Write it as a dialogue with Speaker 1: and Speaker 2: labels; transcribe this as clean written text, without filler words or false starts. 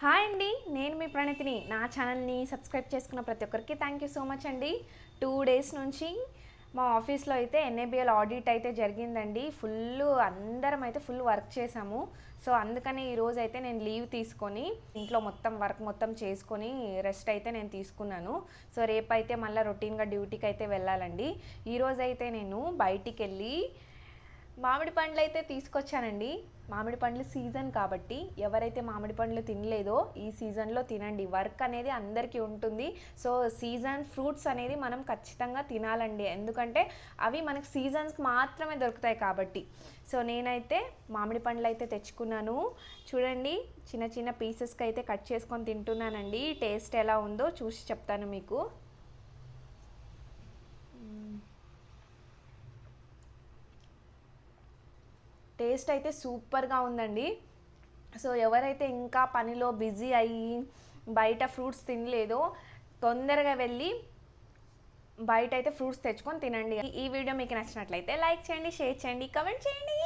Speaker 1: Hi అండి, నేను మీ ప్రణతిని. నా ఛానల్ని సబ్స్క్రైబ్ చేసుకున్న ప్రతి ఒక్కరికి థ్యాంక్ యూ సో మచ్ అండి. 2 డేస్ నుంచి మా ఆఫీస్లో అయితే ఎన్ఏబిఎల్ ఆడిట్ అయితే జరిగిందండి. అందరం అయితే ఫుల్ వర్క్ చేసాము. సో అందుకని ఈరోజు అయితే నేను లీవ్ తీసుకొని ఇంట్లో మొత్తం వర్క్ మొత్తం చేసుకొని రెస్ట్ అయితే నేను తీసుకున్నాను. సో రేపైతే మళ్ళీ రొటీన్గా డ్యూటీకి అయితే వెళ్ళాలండి. ఈరోజు అయితే నేను బయటికి వెళ్ళి మామిడి పండ్లు అయితే తీసుకొచ్చానండి. మామిడి పండ్లు సీజన్ కాబట్టి ఎవరైతే మామిడి పండ్లు తినలేదో ఈ సీజన్లో తినండి. వర్క్ అనేది అందరికీ ఉంటుంది. సో సీజన్ ఫ్రూట్స్ అనేది మనం ఖచ్చితంగా తినాలండి, ఎందుకంటే అవి మనకు సీజన్స్కి మాత్రమే దొరుకుతాయి కాబట్టి. సో నేనైతే మామిడి పండ్లు అయితే తెచ్చుకున్నాను. చూడండి, చిన్న చిన్న పీసెస్కి అయితే కట్ చేసుకొని తింటున్నానండి. టేస్ట్ ఎలా ఉందో చూసి చెప్తాను మీకు. టేస్ట్ అయితే సూపర్గా ఉందండి. సో ఎవరైతే ఇంకా పనిలో బిజీ అయ్యి బయట ఫ్రూట్స్ తినలేదో తొందరగా వెళ్ళి బయట అయితే ఫ్రూట్స్ తెచ్చుకొని తినండి. ఈ వీడియో మీకు నచ్చినట్లయితే లైక్ చేయండి, షేర్ చేయండి, కమెంట్ చేయండి.